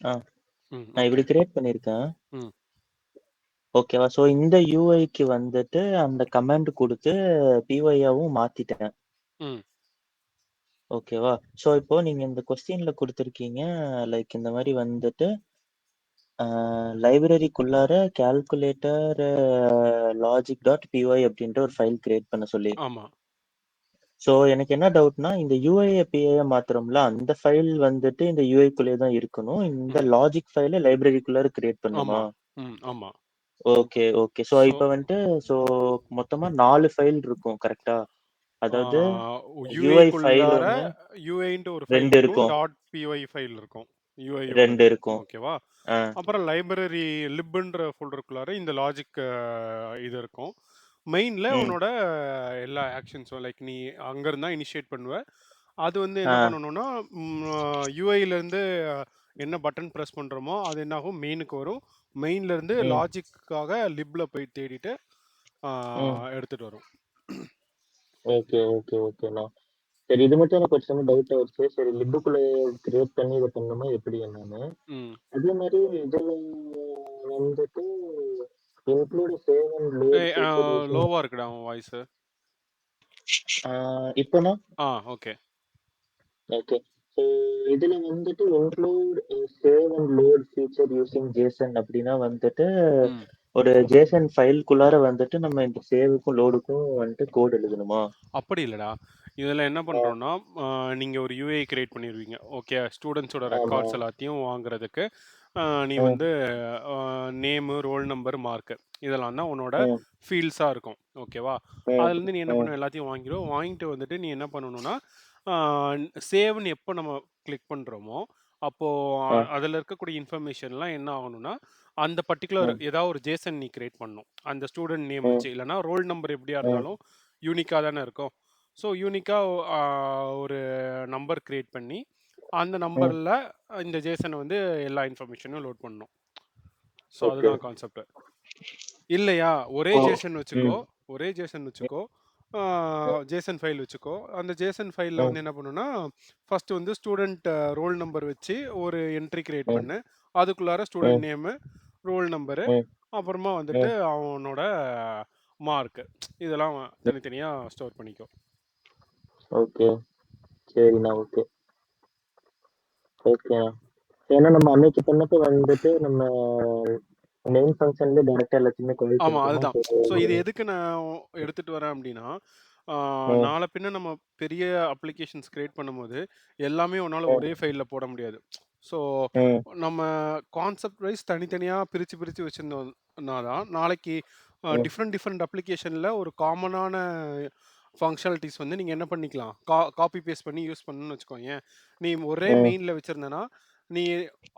ஆ. நான் ஓகே. இப்படி கிரியேட் பண்ணியிருக்கேன். ம். ஓகேவா? ஸோ இந்த யூஐக்கு வந்துட்டு அந்த கமாண்ட் குடுத்து பிஒய்யாவும் மாத்திட்டேன். ம். ஓகேவா? ஸோ இப்போ நீங்க இந்த கொஸ்டின்ல குடுத்துருக்கீங்க, லைக் இந்த மாரி வந்துட்டு லைப்ரரிக்குள்ளார கால்குலேட்டர் லாஜிக் டாட் பிஒய் அப்படின்ற ஒரு ஃபைல் கிரியேட் பண்ண சொல்லி. ஆமா. ஸோ எனக்கு என்ன டவுட்னா, இந்த யூஐய பிஐய மாத்துறோம்ல, அந்த ஃபைல் வந்துட்டு இந்த யூஐக்குள்ளேயே தான் இருக்கணும். இந்த ம். லாஜிக் ஃபைல லைப்ரரிக்குள்ளார கிரியேட் பண்ணணுமா? ஆமா. ஆமா. Okay, okay. ஸோ ஸோ, இப்ப வந்துட்டு ஸோ மொத்தமா 4 ஃபைல் இருக்கும். கரெக்ட்டா? ஆ அதாவது யூஐ ஃபைல் யுஐக்குள்ளார 1, யுஐன்ட்டு ஒரு ஃபைல் 2 இருக்கும். இருக்கும். டாட் பிஒய் ஃபைல் இருக்கும். 2 யுஐயோடது. இருக்கும். ஓகேவா? ஆ, அப்புறம் லைப்ரரி லிப்ன்ற ஃபோல்டருக்குள்ளார இந்த லாஜிக் இது இருக்கும். மெயின்ல ம், உன்னோட எல்லா ஆக்ஷன்ஸும் லைக் நீ அங்கேருந்து தான் இனிஷியேட் பண்ணுவ. அது வந்து என்ன ஆ, பண்ணணும்னா, யுஐலேருந்து என்ன பட்டன் ப்ரெஸ் பண்ணுறோமோ அது என்னாகும் மெயினுக்கு வரும். மெயின்லேருந்து ம், லாஜிக்காக லிப்ல போய் தேடிட்டு ம். எடுத்துட்டு வரும். ஓகே, ஓகே, ஓகேண்ணா. சரி இது மட்டும் எனக்கு ஒரு சின்ன டவுட் ஆயிடுச்சு. சரி லிப்புக்குள்ள கிரியேட் பண்ணி இத பண்ணணுமா எப்படி என்னன்னு. ம். அதே மாரி இதுல வந்துட்டு include save and load feature using லோவாக இருக்குடா உன் வாய்ஸு. இப்போனா ஓகே. ஓகே. ஸோ இதுல வந்துட்டு include save and load feature using Jason அப்படின்னா வந்துட்டு ம். ஒரு ஜேசன் ஃபைல்குள்ளார வந்துட்டு நம்ம இந்த சேவுக்கும் லோடுக்கும் வந்துட்டு கோட் எழுதணுமா? அப்படி இல்லடா. இதில் என்ன ஆ, பண்ணுறோன்னா, நீங்கள் ஒரு யூஏ கிரியேட் பண்ணிடுவீங்க. ஓகே, ஸ்டூடெண்ட்ஸோட ஆமா. ரெக்கார்ட்ஸ் எல்லாத்தையும் வாங்குறதுக்கு நீ ம், வந்து நேமு, ரோல் நம்பர், மார்க்கு இதெல்லாம் தான் உன்னோட ம், ஃபீல்ட்ஸாக இருக்கும். ஓகேவா? ம், அதுலேருந்து நீ என்ன ம், பண்ணுவ, எல்லாத்தையும் வாங்கிடும். வாங்கிட்டு வந்துட்டு நீ என்ன பண்ணணும்னா, சேவ்னு எப்போ நம்ம கிளிக் பண்ணுறோமோ, ஆ, அப்போது அதில் இருக்கக்கூடிய இன்ஃபர்மேஷன்லாம் என்ன ஆகணும்னா, அந்த பர்டிகுலர் ம், ஏதாவது ஒரு ஜேசன் நீ கிரியேட் பண்ணணும். அந்த ஸ்டூடெண்ட் நேம் ம், வச்சு, இல்லைனா ரோல் நம்பர் எப்படியா ம், இருந்தாலும் யூனிக்காக தானே இருக்கும். ஸோ யூனிக்காக ஒரு நம்பர் கிரியேட் பண்ணி அந்த ம். நம்பரில் இந்த ஜேசனை வந்து எல்லா இன்ஃபர்மேஷனும் லோட் பண்ணணும். So okay. அதுதான் கான்செப்ட். இல்லையா, ஒரே இப்போ ஜேசன் வச்சுக்கோ, ம், ஒரே ஜேசன் ம், வச்சுக்கோ, ம், ஜேசன் ஃபைல் வச்சுக்கோ. அந்த ஜேசன் ஃபைலில் ம், வந்து என்ன பண்ணுன்னா, ஃபஸ்ட்டு வந்து ஸ்டூடெண்ட் ரோல் நம்பர் வச்சு ஒரு என்ட்ரி கிரியேட் ம், பண்ணு. அதுக்குள்ளார ஸ்டூடெண்ட் ம், நேமு, ரோல் நம்பரு, ம், அப்புறமா வந்துட்டு ம். அவனோட மார்க்கு இதெல்லாம் தனித்தனியாக ஸ்டோர் பண்ணிக்கோ. ஓகே. சரிண்ணா. ஓகே. ஓகேண்ணா. ஏன்னா நம்ம அன்னைக்கு பண்ணப்ப வந்துட்டு நம்ம மெயின் ஃபங்ஷன்ல டைரக்டா எல்லாத்தையுமே கால் ஆமா, பண்ணிட்டோமா? அதுதான். ஸோ ஸோ இது எதுக்கு நான் எடுத்துட்டு வரேன் அப்டின்னா, ம், நாள பின்ன நம்ம பெரிய அப்ளிகேஷன்ஸ் கிரியேட் பண்ணும்போது, எல்லாமே உன்னால ம், ஒரே ஃபைல்ல போட முடியாது. ஸோ ம், நம்ம கான்செப்ட் வைஸ் தனித்தனியா பிரிச்சு பிரிச்சு வச்சிருந்தோம்னா தான், நாளைக்கு ம், டிஃப்ரெண்ட் டிஃப்ரெண்ட் அப்ளிகேஷன்ல ஒரு காமனான ஃபங்ஷனாலிட்டீஸ் வந்து நீங்க என்ன பண்ணிக்கலாம், காப்பி பேஸ்ட் பண்ணி யூஸ் பண்ணணும்னு வச்சுக்கோயேன். நீ ஒரே ம், மெயின்ல வச்சிருந்தனா, நீ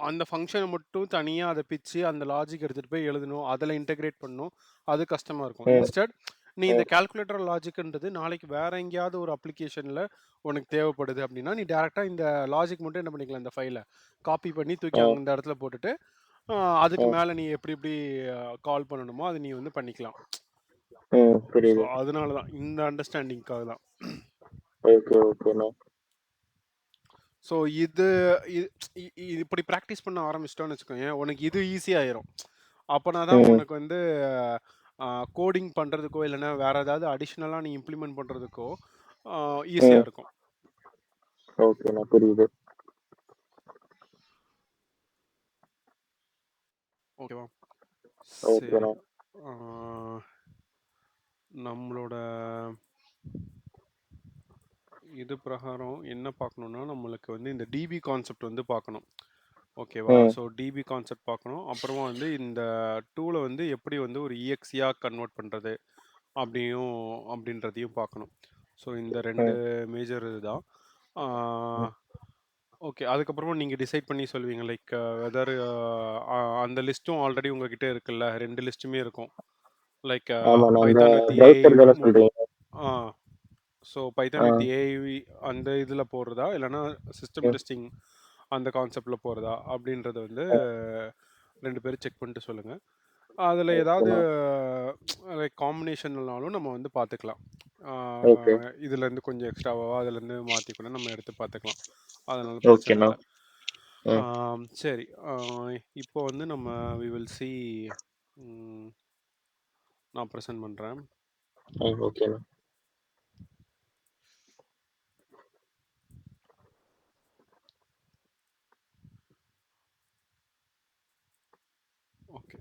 அந்த ஃபங்ஷன மட்டும் தனியா அத பிச்சு, அந்த லாஜிக் எடுத்துட்டு போய் எழுதணும். அதுல இன்டகிரேட் பண்ணணும். அது கஷ்டமா இருக்கும். ம், இன்ஸ்டெட் நீ இந்த ம், கால்குலேட்டர் லாஜிக்ன்றது நாளைக்கு வேற எங்கேயாவது ஒரு அப்ளிகேஷன்ல உனக்கு தேவைப்படுது அப்படின்னா, நீ டைரக்ட்டா இந்த லாஜிக் மட்டும் என்ன பண்ணிக்கலாம், இந்த ஃபைல காப்பி பண்ணி தூக்கி ம், அந்த இடத்துல போட்டுட்டு, அதுக்கு ம், மேல நீ எப்படி எப்படி கால் பண்ணணுமோ, அத நீ வந்து பண்ணிக்கலாம். ம். ஸோ புரியுது. அதனால தான். இந்த அண்டர்ஸ்டாண்டிங்காக தான். ஓகே, ஓகேண்ணா. ஸோ இது இ- இப்படி ப்ராக்டிஸ் பண்ண ஆரம்பிச்சிட்டோன்னு வச்சுக்கோயேன், உனக்கு இது ஈஸியாயிரும். அப்போனா தான் ம், உனக்கு வந்து கோடிங் பண்ணுறதுக்கோ இல்லைன்னா வேற ஏதாவது அடிஷ்னலாக நீ இம்ப்ளிமெண்ட் பண்ணுறதுக்கோ ம். ஈஸியாக இருக்கும். ஓகேண்ணா. புரியுது. ஓகேவா? சரி. ஓகேண்ணா. ஆஹ், நம்மளோட இது பிரகாரம் என்ன பார்க்கணும்னா, நம்மளுக்கு வந்து இந்த டிபி கான்செப்ட் வந்து பார்க்கணும். ஓகேவா? ம், ஸோ டிபி கான்செப்ட் பார்க்கணும். அப்புறமா வந்து இந்த டூலை வந்து எப்படி வந்து ஒரு இஎக்ஸியாக கன்வெர்ட் பண்ணுறது அப்படின்றதையும் பார்க்கணும். ஸோ இந்த 2 ம், மேஜர் இதுதான். ம். ஓகே. அதுக்கப்புறமா நீங்கள் டிசைட் பண்ணி சொல்லுவீங்க. லைக் வெதர் அந்த லிஸ்ட்டும் ஆல்ரெடி உங்ககிட்ட இருக்குல்ல. 2 லிஸ்ட்டுமே இருக்கும். லைக் ஆமாண்ணா. அந்த பைத்தான் வித் ஏஐ ப்ரௌசர் தானே சொல்றீங்க? Ah so ah. Python with AI அந்த இதில் போடுறதா, இல்லைன்னா சிஸ்டம் ம். டெஸ்டிங் அந்த கான்செப்டில் போகிறதா அப்படின்றத வந்து 2 பேரும் செக் பண்ணிட்டு சொல்லுங்கள். அதில் ஏதாவது ஓகேண்ணா. லைக் காம்பினேஷன்னாலும் நம்ம வந்து பார்த்துக்கலாம். ஓகே. இதுலேருந்து கொஞ்சம் எக்ஸ்ட்ராவோ அதுலேருந்து மாற்றி கூட நம்ம எடுத்து பார்த்துக்கலாம். அதனால பிரச்சனை ஓகேண்ணா. இல்லை. சரி. இப்போ வந்து நம்ம வி வில் சி ம் நான் பிரசன்ட் பண்றேன். ஓகேண்ணா. ஓகே.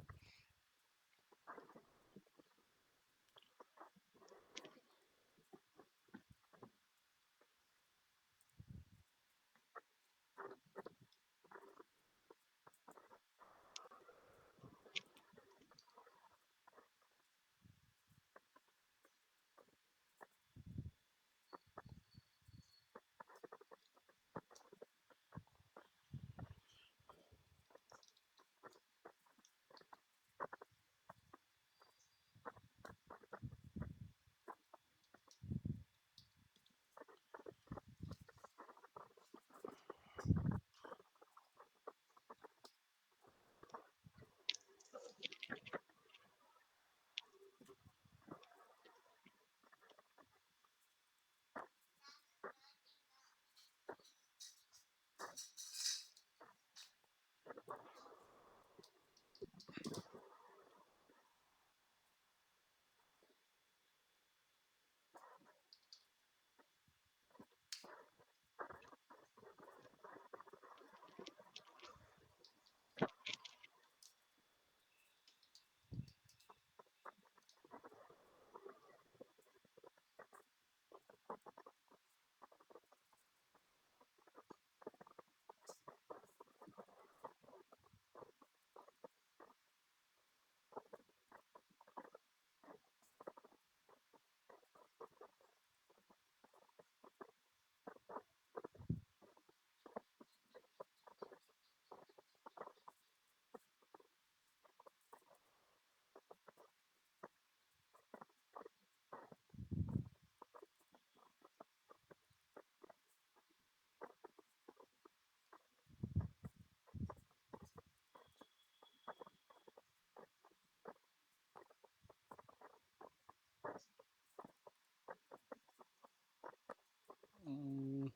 ம்.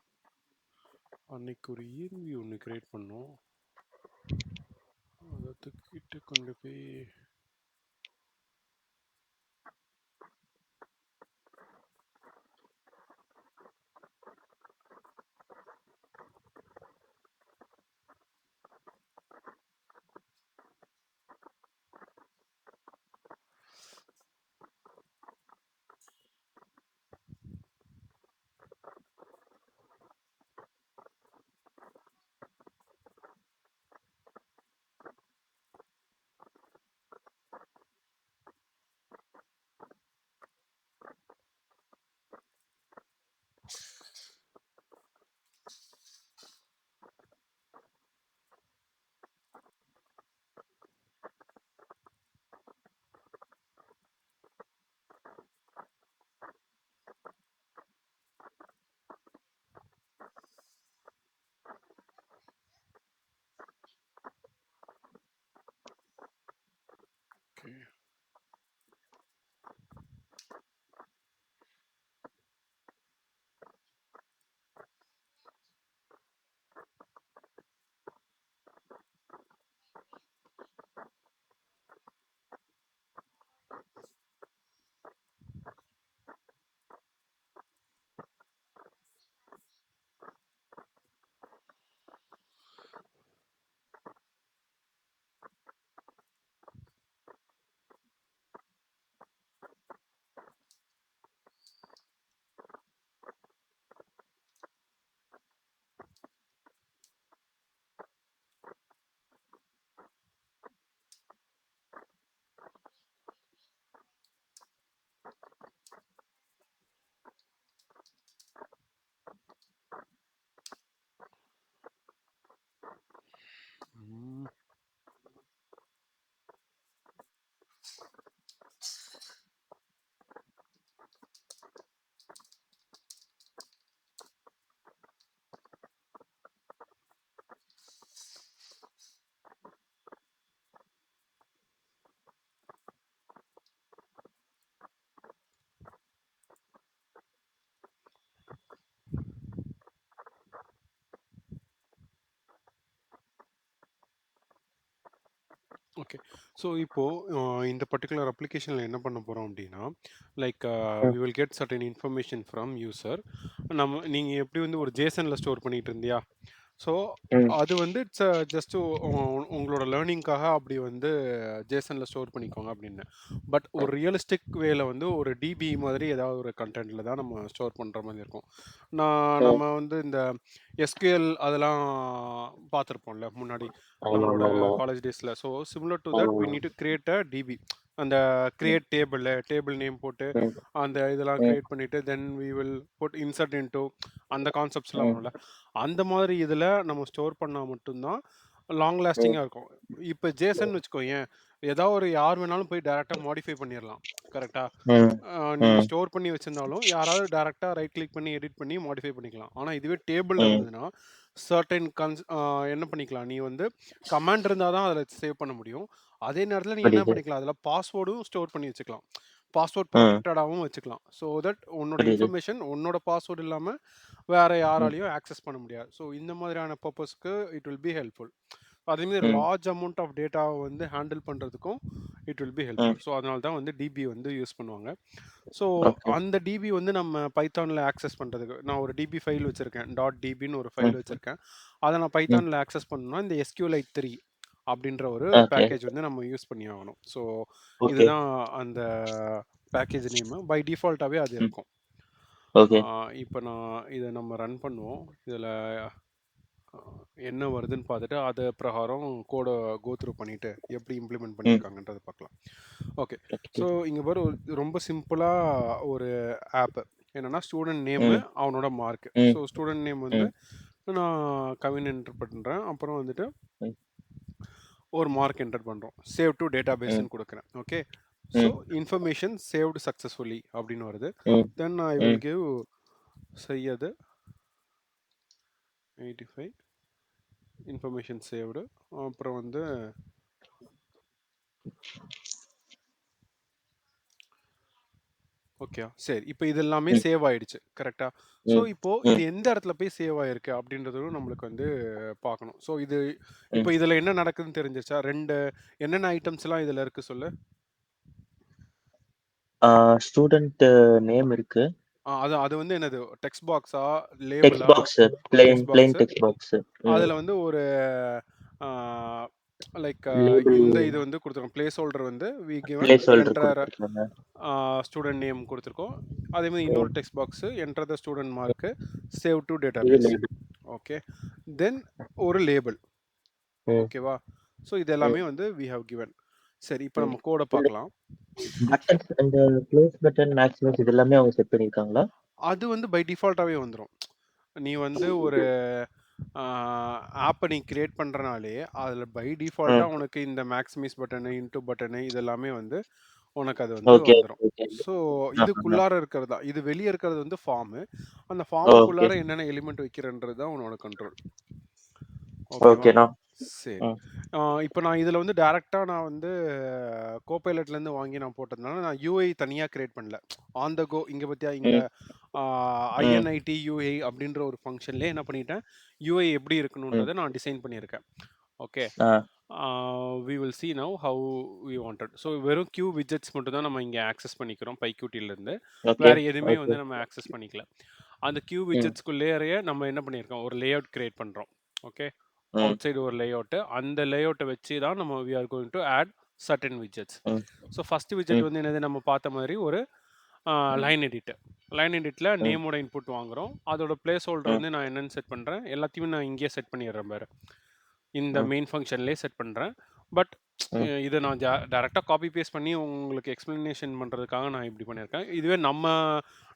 அன்னைக்கு ஒரு ஈர்வி ஒண்ணு கிரியேட் பண்ணோம். அத தூக்கிட்டு கொண்டு போய் ஓகே. ஸோ இப்போ இந்த பர்ட்டிகுலர் அப்ளிகேஷன்ல என்ன பண்ண போறோம் அப்படின்னா, like um, we will get certain information from user. நீங்க எப்படி வந்து ஒரு ஜேசன்ல ஸ்டோர் பண்ணிட்டு இருந்தியா? ஸோ ம், அது வந்து இட்ஸ் ஜஸ்ட் உங்களோட லேர்னிங்காக அப்படி வந்து ஜேசன்ல ஸ்டோர் பண்ணிக்கோங்க அப்படின்னு. பட் ஒரு ரியலிஸ்டிக் வேல வந்து ஒரு டிபி மாதிரி ஏதாவது ஒரு கண்டென்ட்ல தான் நம்ம ஸ்டோர் பண்ற மாதிரி இருக்கும். ம். நம்ம வந்து இந்த எஸ்கியூஎல் அதெல்லாம் பார்த்துருப்போம்ல முன்னாடி ஆமா, நம்மளோட ஆமா, ஆமா. காலேஜ் டேஸ்ல. ஸோ சிமிலர் டு தட் ஆமா, வி ஆமா. Need to create a DB. அந்த ம், கிரியேட் டேபிள் நேம் போட்டு ம், அந்த இதெல்லாம் ம், கிரியேட் பண்ணிட்டு then we will put insert into அந்த கான்செப்ட்ஸ்லாம் ம், வரும்ல. அந்த மாதிரி இதில் நம்ம ஸ்டோர் பண்ணால் மட்டும்தான் லாங் ம், லாஸ்டிங்காக இருக்கும். இப்போ ஜேசன் வச்சுக்கோயேன், ஏதாவது ஒரு யார் வேணாலும் போய் டேரெக்டாக மாடிஃபை பண்ணிடலாம். கரெக்டாக ம், நீங்கள் ம், ஸ்டோர் பண்ணி வச்சிருந்தாலும் யாராவது டேரெக்டாக ரைட் கிளிக் பண்ணி எடிட் பண்ணி மாடிஃபை பண்ணிக்கலாம். ஆனால் இதுவே டேபிளில் ம். இருந்ததுன்னா சர்டைன் என்ன பண்ணிக்கலாம், நீ வந்து கமாண்ட் இருந்தால் தான் அதில் சேவ் பண்ண முடியும். அதே நேரத்தில் நீ என்ன புரியுது. பண்ணிக்கலாம், அதில் பாஸ்வேர்டும் ஸ்டோர் பண்ணி வச்சுக்கலாம். பாஸ்வேர்ட் ம், ப்ரொடெக்டடாகவும் வச்சுக்கலாம். ஸோ தட் உன்னோட புரியுது. இன்ஃபர்மேஷன் உன்னோட பாஸ்வேர்டு இல்லாமல் வேற ம், யாராலையும் ஆக்சஸ் பண்ண முடியாது. ஸோ இந்த மாதிரியான பர்பஸ்க்கு இட் வில் பி ஹெல்ப்ஃபுல். அதேமாதிரி ம், லார்ஜ் அமௌண்ட் ஆஃப் டேட்டாவை வந்து ஹேண்டில் பண்ணுறதுக்கும் இட் வில் பி ம். ஹெல்ப்ஃபுல். ஸோ அதனால தான் வந்து டிபி வந்து யூஸ் பண்ணுவாங்க. So okay. அந்த டிபி வந்து நம்ம பைத்தானில் ஆக்சஸ் பண்ணுறதுக்கு நான் ஒரு டிபி ஃபைல் வச்சுருக்கேன். டாட் டிபின்னு ஒரு ம், ஃபைல் வச்சுருக்கேன். அதை நான் ம். பைத்தானில் ஆக்சஸ் பண்ணணும்னா இந்த SQLite 3 அப்படின்ற ஒரு ஓகே, பேக்கேஜ் வந்து நம்ம யூஸ் பண்ணி ஆகணும். So okay. இதுதான் அந்த பேக்கேஜ் நேமு. பை டிஃபால்ட்டாகவே அது ம், இருக்கும். ஓகே. இப்போ நான் இதை நம்ம ரன் பண்ணுவோம். இதில் என்ன வருதுன்னு பார்த்துட்டு அது பிரகாரம் கோடை கோ த்ரூ பண்ணிவிட்டு எப்படி இம்ப்ளிமெண்ட் ம், பண்ணியிருக்காங்கன்றதை பார்க்கலாம். ஓகே. ஓகே. ஸோ இங்கே பாரு ரொம்ப சிம்பிளாக ஒரு ஆப்பு என்னன்னா ஸ்டூடெண்ட் நேமு ம், அவனோட மார்க்கு. ம், ஸோ ஸ்டூடெண்ட் நேம் வந்து ம், நான் கவின் என்டர் பண்ணுறேன். அப்புறம் வந்துட்டு ம், ஒரு மார்க் என்டர் பண்ணுறோம். சேவ் டு டேட்டா ம், பேஸ்ன்னு கொடுக்குறேன். Okay. So um, information saved successfully அப்படின்னு வருது. Um, then I will um. Give Syed 85 information saved. அப்புறம் வந்து ஓகே. சரி. இப்போ இது எல்லாமே ம், சேவ் ஆயிடுச்சு. கரெக்ட்டா? ஸோ ம், இப்போ இது ம், எந்த இடத்துல போய் சேவ் ஆயிருக்கு அப்படின்றதும் நம்மளுக்கு வந்து பார்க்கணும். ஸோ இது ம். இப்போ இதுல என்ன நடக்குதுன்னு தெரிஞ்சிருச்சா? 2 என்னென்ன ஐட்டம்ஸ்லாம் இதுல இருக்கு சொல்லு? ஸ்டூடண்ட் நேம் இருக்கு. அது அது வந்து என்னது? டெக்ஸ்ட் பாக்ஸா? டெக்ஸ்ட் லேபிளா? Box, plain text plain box. Text box. ம். அதுல வந்து ஒரு ஆ லைக் லேபிள் இந்த இது வந்து குடுத்துருக்கோம். பிளேஸ் ஹோல்டர் வந்து we given placeholder enter குடுத்துருக்காங்க. ஸ்டூடண்ட் நேம் குடுத்துருக்கோம். அதே மாரி ம். இன்னொரு text box enter the student mark save to இது டேட்டாபேஸ். லேபிள். ஓகே. தென் ஒரு லேபிள். ம், ஓகேவா? ஸோ இது ம், எல்லாமே வந்து வி ஹேவ் கிவன். சரி, இப்போ ம். நம்ம கோட இந்த பார்க்கலாம். பட்டன்ஸ் இந்த க்ளோஸ் பட்டன், மேக்ஸிமைஸ் இது எல்லாமே அவங்க செட் பண்ணியிருக்காங்களா? அது வந்து பை டிஃபால்ட்டாவே வந்துரும். நீ வந்து ஒரு ஆப்ப நீ கிரியேட் பண்றனாலே, அதில பை டிஃபால்ட்டா ம். உனக்கு இந்த மேக்ஸிமைஸ் பட்டனு, இன்டூ பட்டனு இது எல்லாமே வந்து உனக்கு அது வந்து ஓகே, வந்துரும். ஓகே. ஸோ ஆஹா. இதுக்குள்ளார இருக்கிறது தான். இது வெளிய இருக்கிறது வந்து ஃபார்மு. அந்த ஓகே, ஃபார்முக்குள்ளார என்னென்ன எலிமெண்ட் வைக்கிறன்றது தான் உன்னோட கண்ட்ரோல். ஓகேவா? ஓகேண்ணா. சரி. ம், இப்போ நான் இதில வந்து டைரக்ட்டா நான் வந்து கோபைலட்லேருந்து வாங்கி நான் போட்டதுனால, நான் யூஐ தனியா கிரியேட் பண்ணல. ஆன் த கோ இங்க பாத்தியா? இங்க ம், ஆ ம். INIT UI அப்படின்ற ஒரு ஃபங்ஷன்லயே என்ன பண்ணிட்டேன், யூஐ எப்படி ம். இருக்கணுன்றத நான் டிசைன் பண்ணியிருக்கேன். Okay. Ah. We will see now how we wanted. So வெறும் கியூ விட்ஜெட்ஸ் மட்டும் தான் நம்ம இங்க ஆக்சஸ் பண்ணிக்கிறோம் பைக்யூட்டிலேருந்து. ஓகே, வேற எதுவுமே ஓகே. வந்து நம்ம ஆக்சஸ் பண்ணிக்கல. அந்த கியூ ம், விட்ஜெட்ஸ்குள்ளேயே நம்ம என்ன பண்ணியிருக்கோம், ஒரு லேஅவுட் கிரியேட் பண்றோம். ஓகே. ம், அவுட் சைடு ஒரு லேஅவுட். அந்த லேஅவுட்ட வச்சு தான் நம்ம we are going to add certain widgets. Um, so first widget ம், வந்து என்னது, நம்ம பார்த்த மாதிரி ஒரு லைன் எடிட். லைன் எடிட்ல ம், நேமோட இன்புட் வாங்குறோம். அதோட பிளேஸ் ஹோல்டர் ம், வந்து நான் என்னன்னு செட் பண்றேன், எல்லாத்தையுமே நான் இங்கேயே செட் பண்ணிடுறேன் பாரு. இந்த ம், மெயின் ஃபங்ஷன்லேயே செட் பண்றேன். பட் ம், இதை நான் டைரக்டா காப்பி பேஸ்ட் பண்ணி உங்களுக்கு எக்ஸ்பிளனேஷன் பண்றதுக்காக நான் இப்படி பண்ணியிருக்கேன். இதுவே நம்ம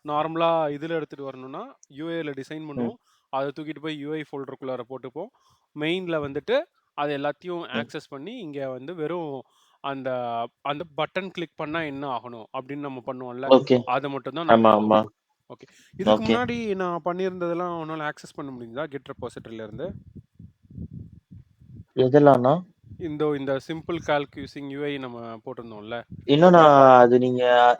நார்மலா இதுல எடுத்துட்டு வரணும்னா யூஏல டிசைன் ம், பண்ணுவோம். அதை தூக்கிட்டு போய் யூஐ ஃபோல்டருக்குள்ளார போட்டுப்போம். மெயின்ல வந்துட்டு அது எல்லாத்தையும் ம். ஆக்சஸ் பண்ணி இங்க வந்து வெறும் அந்த அந்த பட்டன் கிளிக் பண்ணா என்ன ஆகணும் அப்படின்னு நம்ம பண்ணுவோம்ல, ஓகே. அதை மட்டும் தான் நம்ம ஆமா, ஆமா. பார்க்கணும். ஓகே. இதுக்கு ஓகே. முன்னாடி நான் பண்ணியிருந்ததெல்லாம் உன்னால ஆக்சஸ் பண்ண முடியுதா கிட் ரெபாசிட்டரியில இருந்து? எதெல்லாம்ண்ணா? இந்த சிம்பிள் கால்க் யூசிங் யூஐ நம்ம போட்டிருந்தோம்ல. இன்னும் நான்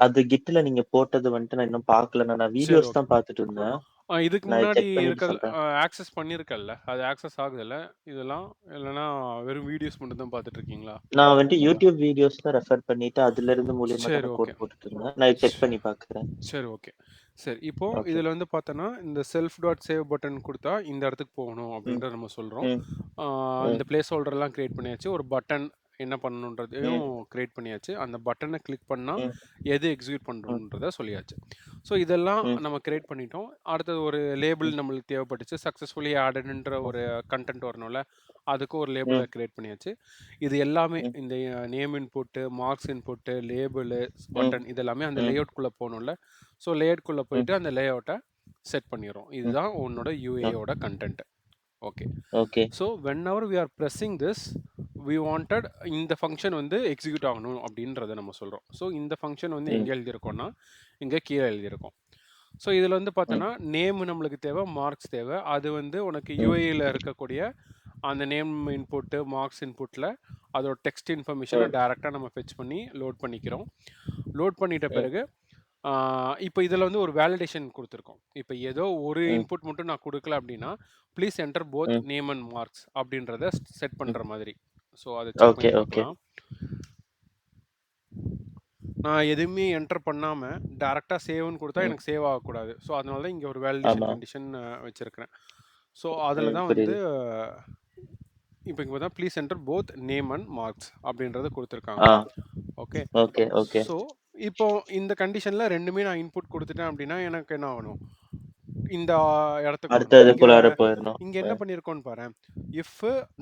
அது கிட்ல நீங்க போட்டது வந்துட்டு நான் இன்னும் பார்க்கலண்ணா. நான் சரி, வீடியோஸ் ஓகே. தான் பார்த்துட்டு இருந்தேன். இதுக்கு நான் முன்னாடி செக் பண்ணிட்டு இருக்கிறது சொல்றேன். ஆக்சஸ் பண்ணியிருக்கல்ல? அது ஆக்சஸ் ஆகுதுல்ல இதெல்லாம்? இல்லன்னா வெறும் வீடியோஸ் மட்டும் தான் பார்த்துட்டு இருக்கீங்களா? நான் வந்துட்டு YouTube வீடியோஸ் தான் ரெஃபர் பண்ணிட்டு அதிலிருந்து மூலியமா சரி, தானே ஓகே. கோட் போட்டுட்டு இருந்தேன். நான் செக் பண்ணி பார்க்குறேன். சரி, ஓகே. சரி, இப்போ ஓகே. இதுல வந்து பார்த்தோன்னா, இந்த செல்ஃப் டாட் சேவ் பட்டன் குடுத்தா, இந்த இடத்துக்கு போகணும் ம். அப்படின்றத நம்ம சொல்றோம். ம். ஆ ம். இந்த பிளேஸ் ஹோல்டர்லாம் கிரியேட் பண்ணியாச்சு. ஒரு பட்டன் என்ன பண்ணணுன்றதையும் ம். கிரியேட் பண்ணியாச்சு. அந்த பட்டன கிளிக் பண்ணா, ம். எது எக்ஸிக்யூட் ம். பண்ணணுன்றத சொல்லியாச்சு. ஸோ இதெல்லாம் ம். நம்ம கிரியேட் பண்ணிட்டோம். அடுத்தது ஒரு லேபிள் ம். நம்மளுக்கு தேவைப்பட்டுச்சு. சக்சஸ்ஃபுல்லி ஆடட்ன்ற ம். ஒரு கன்டென்ட் வரணும்ல. அதுக்கும் ஒரு லேபிள ம். கிரியேட் பண்ணியாச்சு. இது எல்லாமே ம். இந்த name input, marks input, label, ம். பட்டன் இது எல்லாமே அந்த ம். லேஅவுட்குள்ள போணும்ல. ஸோ லேஅவுட்குள்ள ம். போயிட்டு அந்த லேஅவுட்ட செட் பண்ணிர்றோம். ம். இதுதான் உன்னோட ஓ யுஏயோட content. Okay. Okay. So whenever we are pressing this, we wanted இந்த ஃபங்ஷன் வந்து எக்ஸிக்யூட் ஆகணும் அப்படின்றத நம்ம சொல்றோம். ஸோ இந்த ஃபங்ஷன் வந்து ம். எங்க எழுதியிருக்கோம்னா, இங்க கீழ எழுதியிருக்கோம். ஸோ இதுல வந்து ம். பார்த்தோன்னா, நேம் நம்மளுக்கு தேவை, மார்க்ஸ் தேவை. அது வந்து உனக்கு ம். யுஏஇல இருக்கக்கூடிய அந்த நேம் இன்புட்டு, மார்க்ஸ் இன்புட்ல அதோட டெக்ஸ்ட் இன்ஃபர்மேஷன ம். டைரக்ட்டா நம்ம ஃபெட்ச் பண்ணி லோட் பண்ணிக்கிறோம். லோட் பண்ணிட்ட ம். பிறகு இப்போ இதில் வந்து ஒரு வேலிடேஷன் கொடுத்துருக்கோம். இப்போ ஏதோ ஒரு ம். இன்புட் மட்டும் நான் கொடுக்கல அப்படின்னா, ப்ளீஸ் என்டர் போத் ம். நேம் அண்ட் மார்க்ஸ் அப்படின்றத செட் ம். பண்ணுற மாதிரி. ஸோ அதை செக் ஓகே, பண்ணி ஓகே. பார்க்கலாம். நான் எதுவுமே என்டர் பண்ணாமல் டேரெக்டாக சேவ்னு கொடுத்தா ம். எனக்கு சேவ் ஆகக்கூடாது. ஸோ அதனால தான் இங்கே ஒரு வேலிடேஷன் ஆமா. கண்டிஷன் வச்சுருக்கிறேன். ஸோ அதில் தான் வந்து புரியுது. இப்போ இங்கே பார்த்தா please enter both name and marks அப்படின்றத கொடுத்துருக்காங்க. Ah. Okay. Okay, okay. So இப்போ இந்த கண்டிஷனில் ரெண்டுமே நான் இன்புட் கொடுத்துட்டேன் அப்படின்னா எனக்கு என்ன ஆகணும்? இந்த இடத்துக்கு வரணும். அடுத்ததுக்குள்ளார போயிரணும். இங்க என்ன பண்ணியிருக்கோம்னு பாரேன். இஃப்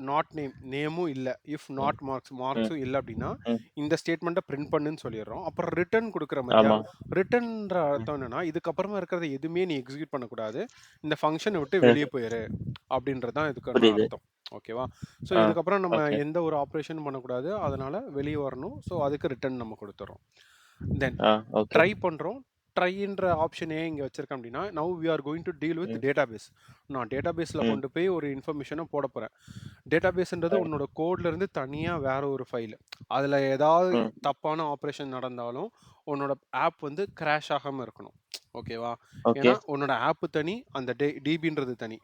நாட் நேம், நேமும் இல்ல. இஃப் ம். நாட் மார்க்ஸ், ம். மார்க்ஸும் இல்ல அப்படின்னா, ம். இந்த ஸ்டேட்மெண்ட்ட பிரிண்ட் பண்ணுன்னு சொல்லிடுறோம். அப்புறம் ரிட்டர்ன் குடுக்குறோம் பாத்தியா? ஆமா. ரிட்டர்ன்ற ம். அர்த்தம் என்னன்னா, இதுக்கப்புறமா இருக்கிறத எதுவுமே நீ எக்ஸிக்யூட் பண்ணக்கூடாது. இந்த ஃபங்ஷன விட்டு வெளிய போயிரு. அப்படின்றது தான் இதுக்கான புரியுது. அர்த்தம். ஓகேவா? ஸோ ஆ. இதுக்கப்புறம் நம்ம ஓகே. எந்த ஒரு ஆப்பரேஷனும் பண்ணக்கூடாது. அதனால வெளிய வரணும். ஸோ அதுக்கு ரிட்டர்ன் நம்ம குடுத்துர்றோம். தென் ஆ. ஓகே. ட்ரை பண்றோம். ட்ரைன்ற ஆப்ஷன் ஏன் இங்க வச்சிருக்கேன் அப்படின்னா, now we are going to deal with um. Database. நான் டேட்டாபேஸ்ல ம். கொண்டு போய் ஒரு இன்ஃபர்மேஷன போடப் போறேன். டேட்டாபேஸ்ன்றது ம். உன்னோட கோட்ல இருந்து தனியா வேற ஒரு ஃபைல். அதுல ஏதாவது ம். தப்பான ஆப்பரேஷன் நடந்தாலும், உன்னோட ஆப் வந்து கிராஷ் ஆகாம இருக்கணும். ஓகேவா? ஓகே. ஏன்னா உன்னோட ஆப் தனி, அந்த டிபின்றது தனி.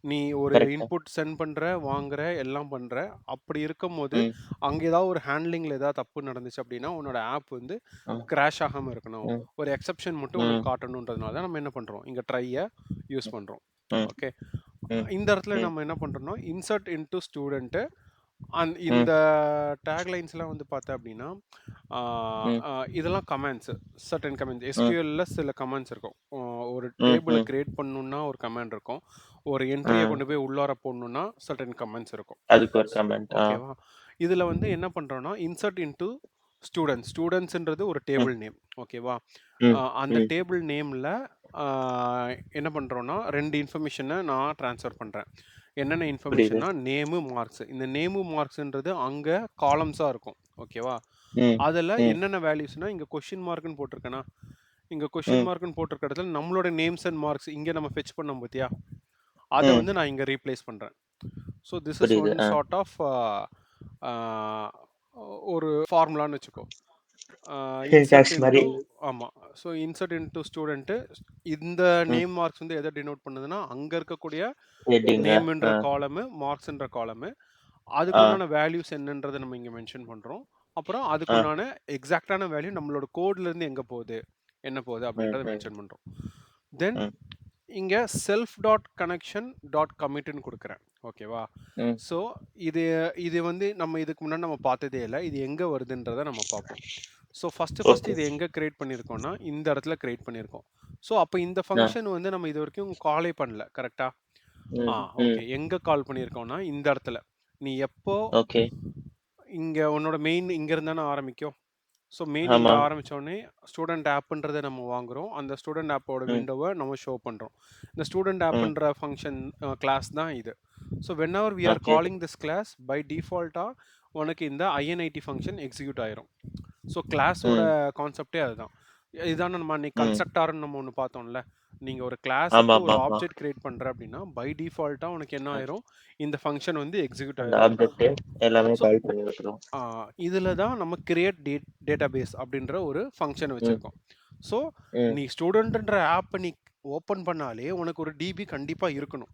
நீ ஒரு கரெக்ட்டு. இன்புட் சென்ட் பண்ற, வாங்குற, எல்லாம் பண்ற. அப்படி இருக்கும்போது, ம். அங்க ஏதாவது ஒரு ஹேண்ட்லிங்ல ஏதாவது தப்பு நடந்துச்சு அப்படின்னா, உன்னோட ஆப் வந்து ம். கிராஷ் ஆகாம இருக்கணும். ம். ஒரு எக்செப்ஷன் மட்டும் ம். உனக்கு காட்டணுன்றதுனால தான் நம்ம என்ன பண்றோம்? இங்க ட்ரைய யூஸ் பண்றோம். ம். ஓகே. ம். இந்த இடத்துல ம். நம்ம என்ன பண்றோம்னா, இன்சர்ட் இன்டூ ஸ்டூடண்ட் ம். இந்த டேக் லைன்ஸ்லாம் வந்து பார்த்தா அப்படின்னா, ஆ, ம். இதெல்லாம் கமாண்ட்ஸ். Certain commands. ம். எஸ்கியூஎல்ல சில கமாண்ட்ஸ் இருக்கும். ஒரு ம். டேபிள ம். கிரியேட் பண்ணணும்னா ஒரு கமாண்ட் இருக்கும். ஒரு என்ட்ரிய ம். கொண்டு போய் உள்ளார போடணும்னா சர்டன் கமாண்ட்ஸ் இருக்கும். அதுக்கு ஒரு கமெண்ட். ஆ. ஓகேவா? இதுல வந்து என்ன பண்றோம்னா, இன்சர்ட் இன்டூ ஸ்டூடண்ட்ஸ். ஸ்டூடண்ட்ஸ்ன்றது ஒரு ம். Table name. ஓகேவா? ம். அந்த ம். டேபிள் நேம்ல ஆ என்ன பண்றோம்னா, 2 இன்ஃபர்மேஷன நான் ட்ரான்ஸ்ஃபர் பண்றேன். என்னென்ன புரியுது. இன்ஃபர்மேஷன்னா, நேமு, மார்க்ஸ். இந்த நேமு, மார்க்ஸ்ன்றது அங்க காலம்ஸா இருக்கும். ஓகேவா? ம். அதுல ம். என்னென்ன வேல்யூஸ்னா, இங்க கொஸ்டின் மார்க்ன்னு போட்டிருக்கேனா, இங்க கொஸ்டின் ம். மார்க்ன்னு போட்டிருக்க இடத்துல நம்மளோட நேம்ஸ் அண்ட் மார்க்ஸ் இங்க நம்ம ஃபெட்ச் பண்ணோம் பாத்தியா? அத ம். வந்து நான் இங்க ரீப்ளேஸ் பண்றேன். ஸோ திஸ் இஸ் புரியுது. One ah. சார்ட் ஆஃப் ஒரு ஃபார்முலான்னு வச்சுக்கோ. இன்சர்ட் சின்டாக்ஸ் மாரி. இன்டூ ஆமா. ஸோ இன்சர்ட் இன்டூ ஸ்டூடண்ட் இந்த ம். நேம் மார்க்ஸ் வந்து எத டினோட் பண்ணுதுன்னா, அங்க இருக்கக்கூடிய ஹெட்டிங்க. நேம்ன்ற ஆ. காலமு, மார்க்ஸ்ன்ற காலமு, ஆ. அதுக்குண்டான வேல்யூஸ் என்னன்றத நம்ம இங்க மென்ஷன் பண்றோம். அப்புறம் ஆ. அதுக்குண்டான எக்ஸாக்ட்டான வேல்யூ நம்மளோட கோட்ல இருந்து எங்க போகுது, என்ன போகுது ம். அப்படின்றத ம். மென்ஷன் பண்றோம். தென் ம். இங்க செல்ஃப் டாட் கனெக்ஷன் டாட் கமிட்ன்னு குடுக்குறேன். ஓகேவா? ம். ஸோ இது இது வந்து நம்ம இதுக்கு முன்னாடி நம்ம பார்த்ததே இல்ல. இது எங்க வருதுன்றத நம்ம பார்ப்போம். So first okay. இது எங்க கிரியேட் பண்ணியிருக்கோம்னா, இந்த இடத்துல கிரியேட் பண்ணியிருக்கோம். ஸோ அப்ப இந்த ஆ. ஃபங்ஷன் வந்து நம்ம இதுவரைக்கும் காலே பண்ணல. கரெக்ட்டா? ம். ம். ஓகே. எங்க கால் பண்ணியிருக்கோம்னா, இந்த இடத்துல. நீ எப்போ ஓகே. இங்க உன்னோட மெயின் இங்க இருந்து தானே ஆரம்பிக்கும். ஸோ மெயின் இங்க ஆமா. ஆரம்பிச்சோனே, ஸ்டூடண்ட் ஆப்ன்றத நம்ம வாங்குறோம். அந்த ஸ்டூடண்ட் ஆப்போட ம். விண்டோவ நம்ம ஷோ பண்றோம். இந்த ஸ்டூடண்ட் ம். ஆப்ன்ற ஃபங்ஷன் கிளாஸ் தான் இது. So whenever we are okay. Calling this class by டிஃபால்ட்டா உனக்கு இந்த init ஃபங்ஷன் எக்ஸிக்யூட் ஆயிரும். ஸோ கிளாஸோட ம். கான்செப்ட்டே அதுதான். இதான நம்ம அன்னைக்கு ம். கன்ஸ்ட்ரக்டார்ன்னு நம்ம ஒண்ணு பார்த்தோம்ல. நீங்க ஒரு கிளாஸுக்கு ஒரு ஆமாமாமா. ஆப்ஜெக்ட் கிரியேட் பண்ற அப்படின்னா, பை டிஃபால்ட்டா உனக்கு என்ன ம். ஆயிரும்? இந்த ஃபங்ஷன் வந்து எக்ஸிக்யூட் அந்த ஆயிரும். ஆப்ஜெக்ட் எல்லாமே ஸோ கால் பண்ணி விட்டுரும். ஆ இதில தான் நம்ம கிரியேட் டேட்டாபேஸ் அப்படின்ற ஒரு ஃபங்ஷன் ம். வச்சிருக்கோம். ஸோ ம். நீ ஸ்டூடண்ட்ன்ற ஆப்ப நீ ஓப்பன் பண்ணாலே உனக்கு ஒரு டிபி கண்டிப்பாக இருக்கணும்.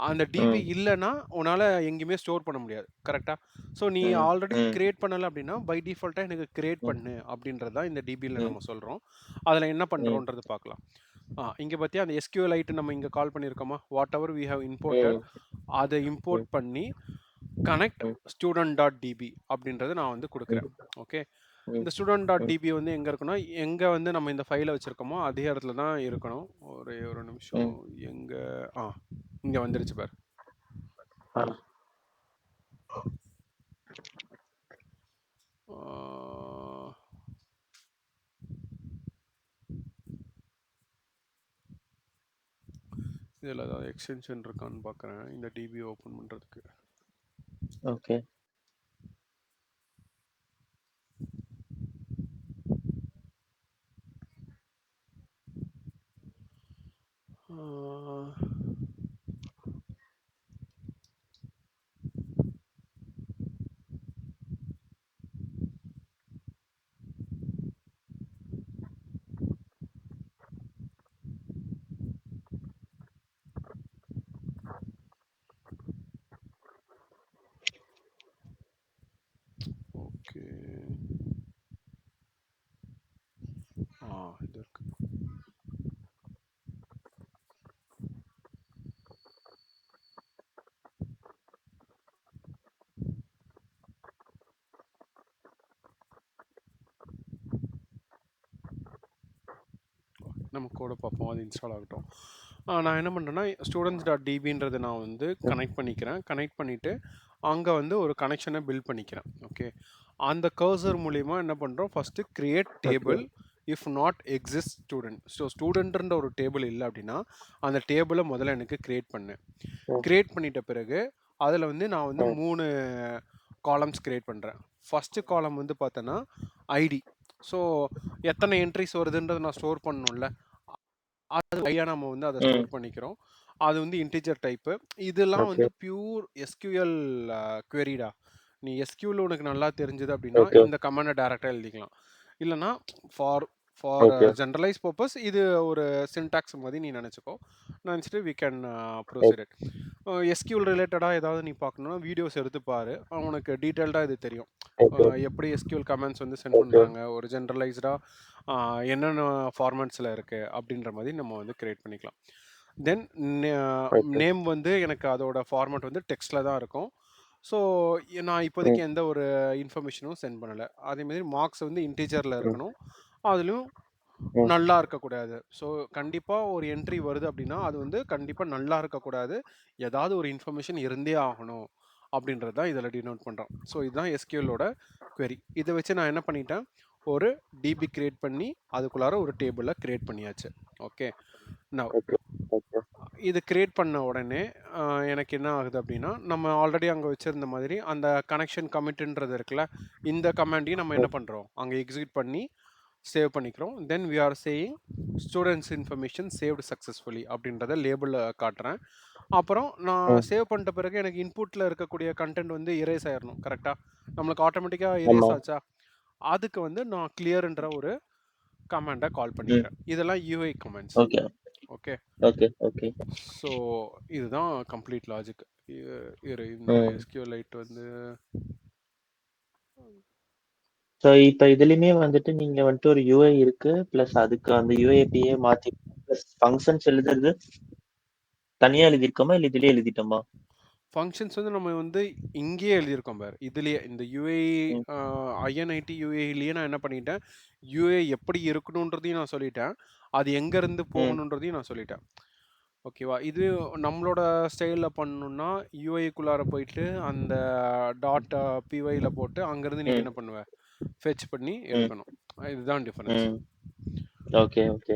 அந்த டிபி இல்லைன்னா உன்னால் எங்கேயுமே ஸ்டோர் பண்ண முடியாது. கரெக்டாக? ஸோ நீ ஆல்ரெடி கிரியேட் பண்ணலை அப்படின்னா பை டிஃபால்ட்டாக எனக்கு கிரியேட் பண்ணு அப்படின்றது தான் இந்த டிபியில் நம்ம சொல்கிறோம். அதில் என்ன பண்ணுறோன்றது பார்க்கலாம். இங்கே பார்த்தியா அந்த SQLite நம்ம இங்கே கால் பண்ணியிருக்கோமா, whatever we have imported அதை இம்போர்ட் பண்ணி கனெக்ட் ஸ்டூடெண்ட் டாட் டிபி அப்படின்றத நான் வந்து கொடுக்குறேன். ஓகே, இந்த ஸ்டூடெண்ட் டாட் டிபி வந்து எங்கே இருக்குன்னா, எங்கே வந்து நம்ம இந்த ஃபைலை வச்சுருக்கோமோ அதே இடத்துல தான் இருக்கணும். ஒரே ஒரு நிமிஷம், எங்கே இங்கே வந்துருச்சு பாரு. இதில் ஏதாவது எக்ஸ்டென்ஷன் இருக்கான்னு பார்க்குறேன் இந்த டிபி ஓப்பன் பண்ணுறதுக்கு. ஓகே, ஓகே, இது இருக்கு. நம்ம கோட பார்ப்போம், அது இன்ஸ்டால் ஆகட்டும். நான் என்ன பண்ணுறேன்னா ஸ்டூடெண்ட்ஸ் டாட் டிபின்றதை நான் வந்து கனெக்ட் பண்ணிக்கிறேன். கனெக்ட் பண்ணிவிட்டு அங்கே வந்து ஒரு கனெக்ஷனை பில்ட் பண்ணிக்கிறேன். ஓகே, அந்த கர்சர் மூலிமா என்ன பண்ணுறோம், first create table if not exist student. So ஸ்டூடெண்ட்ன்ற ஒரு டேபிள் இல்லை அப்படின்னா அந்த டேபிளை முதல்ல எனக்கு கிரியேட் பண்ணேன். கிரியேட் பண்ணிட்ட பிறகு அதில் வந்து நான் வந்து 3 காலம்ஸ் கிரியேட் பண்ணுறேன். ஃபஸ்ட்டு காலம் வந்து பார்த்தோன்னா ஐடி. ஸோ எத்தனை என்ட்ரிஸ் வருதுன்றதை நான் ஸ்டோர் பண்ணணும்ல, அது ஐயா நம்ம வந்து அதை ஸ்டோர் பண்ணிக்கிறோம். அது வந்து இன்டிஜர் டைப்பு. இதெல்லாம் வந்து பியூர் எஸ்கியூஎல் குவெரிடா. நீ எஸ்கியூஎல் உனக்கு நல்லா தெரிஞ்சது அப்படின்னா இந்த கமாண்டை டேரெக்டாக எழுதிக்கலாம். இல்லைனா ஃபார் ஜென்ரலைஸ் பர்பஸ் இது ஒரு சின்டாக்ஸ் மாதிரி நீ நினச்சிக்கோ. நினச்சிட்டு we can proceed it. SQL ரிலேட்டடாக ஏதாவது நீ பார்க்கணுன்னா வீடியோஸ் எடுத்து பாரு, உனக்கு டீட்டெயில்டாக இது தெரியும். எப்படி எஸ்கியூஎல் கமெண்ட்ஸ் வந்து சென்ட் பண்ணுறாங்க, ஒரு ஜென்ரலைஸ்டாக என்னென்ன ஃபார்மேட்ஸில் இருக்குது அப்படின்ற மாதிரி நம்ம வந்து கிரியேட் பண்ணிக்கலாம். தென் நேம் வந்து எனக்கு அதோட ஃபார்மேட் வந்து டெக்ஸ்ட்டில் தான் இருக்கும். ஸோ நான் இப்போதைக்கு எந்த ஒரு இன்ஃபர்மேஷனும் சென்ட் பண்ணலை. அதேமாதிரி மார்க்ஸ் வந்து இன்டீஜரில் இருக்கணும், அதுலேயும் நல்லா இருக்கக்கூடாது. ஸோ கண்டிப்பாக ஒரு என்ட்ரி வருது அப்படின்னா அது வந்து கண்டிப்பாக நல்லா இருக்கக்கூடாது, ஏதாவது ஒரு இன்ஃபர்மேஷன் இருந்தே ஆகணும் அப்படின்றது தான் இதில் டினோட் பண்ணுறோம். ஸோ இதுதான் எஸ்கியூஎலோட query. இதை வச்சு நான் என்ன பண்ணிட்டேன், ஒரு டிபி கிரியேட் பண்ணி அதுக்குள்ளார ஒரு டேபிளில் கிரியேட் பண்ணியாச்சு. ஓகே, நான் இது கிரியேட் பண்ண உடனே எனக்கு என்ன ஆகுது அப்படின்னா, நம்ம ஆல்ரெடி அங்கே வச்சுருந்த மாதிரி அந்த கனெக்ஷன் கமிட்டுன்றது இருக்குல்ல, இந்த கமாண்டையும் நம்ம என்ன பண்ணுறோம், அங்கே எக்ஸிக்யூட் பண்ணி சேவ் பண்ணிக்கிறோம். Then we are saying students information saved successfully அப்படின்றத லேபிளில் காட்டுறேன். அப்புறம் நான் சேவ் பண்ணிட்ட பிறகு எனக்கு இன்புட்டில் இருக்கக்கூடிய கண்டென்ட் வந்து இரேஸ் ஆயிடணும். கரெக்டாக நம்மளுக்கு ஆட்டோமேட்டிக்காக இரேஸ் ஆச்சா, அதுக்கு வந்து நான் கிளியர்ன்ற ஒரு கமாண்டை கால் பண்ணிக்கிறேன். இதெல்லாம் UI comments. Okay okay, okay. So இதுதான் கம்ப்ளீட் லாஜிக். இந்த SQLite வந்து ஸோ இப்போ இதுலயுமே வந்துட்டு நீங்க வந்துட்டு ஒரு யூஐ இருக்கு, பிளஸ் அதுக்கு அந்த யூஏபியே மாத்தி பிளஸ் ஃபங்க்ஷன்ஸ் எழுதுறது தனியா எழுதியிருக்கோமா, இல்லை இதுலயே எழுதிட்டோமா? ஃபங்க்ஷன்ஸ் வந்து நம்ம வந்து இங்கேயே எழுதியிருக்கோம் பாரு, இதுலேயே இந்த யூஏ INIT யூஏலேயே நான் என்ன பண்ணிட்டேன், யூஏ எப்படி இருக்கணுன்றதையும் நான் சொல்லிட்டேன், அது எங்கேருந்து போகணுன்றதையும் நான் சொல்லிட்டேன். ஓகேவா, இது நம்மளோட ஸ்டைலில் பண்ணணுன்னா யூஐக்குள்ளார போயிட்டு அந்த டாட் பிஒயில் போட்டு அங்கேருந்து நீ என்ன பண்ணுவ, ஃபெச் பண்ணி எடுக்கணும். இதுதான் டிஃபரன்ஸ். Okay, okay.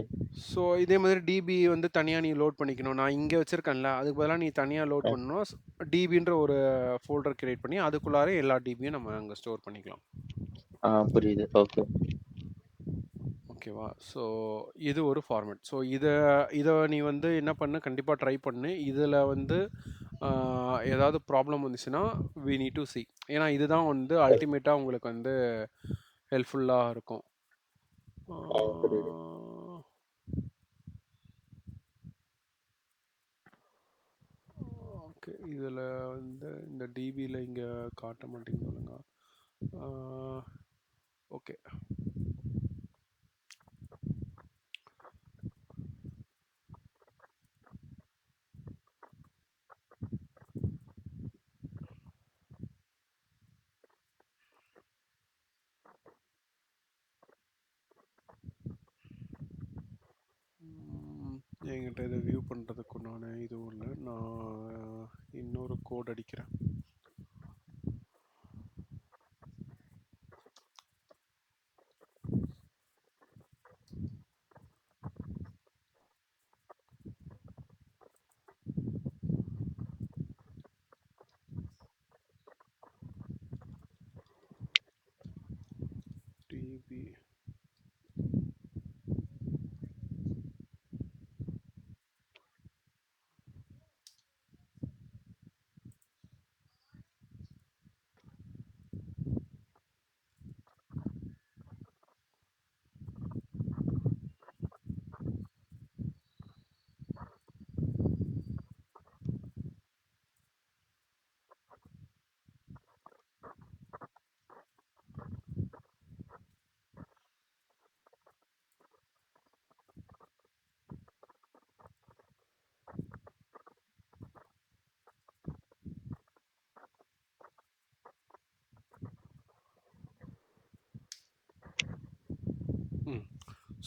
ஸோ இதே மாதிரி டிபி வந்து தனியாக நீ லோட் பண்ணிக்கணும். நான் இங்கே வச்சுருக்கேன்ல, அதுக்கு பதிலாக நீ தனியாக லோட் பண்ணணும். டிபின்ற ஒரு ஃபோல்டர் கிரியேட் பண்ணி அதுக்குள்ளார எல்லா டிபியும் நம்ம அங்கே ஸ்டோர் பண்ணிக்கலாம். புரியுது. ஓகே, ஓகேவா. ஸோ இது ஒரு ஃபார்மேட். ஸோ இதை நீ வந்து என்ன பண்ணு, கண்டிப்பாக ட்ரை பண்ணு. இதில் வந்து ஏதாவது ப்ராப்ளம் வந்துச்சுன்னா வி நீட் டு சி. ஏன்னா இதுதான் வந்து அல்டிமேட்டாக உங்களுக்கு வந்து ஹெல்ப்ஃபுல்லாக இருக்கும். ஓகே. இதில் வந்து இந்த டிபியில் இங்கே காட்ட மாட்டேங்குது ஒழுங்கா. ஓகே. என்கிட்ட இதை வியூ பண்ணுறதுக்கு நான் இதுவும் இல்லை. நான் இன்னொரு கோட் அடிக்கிறேன். டிபி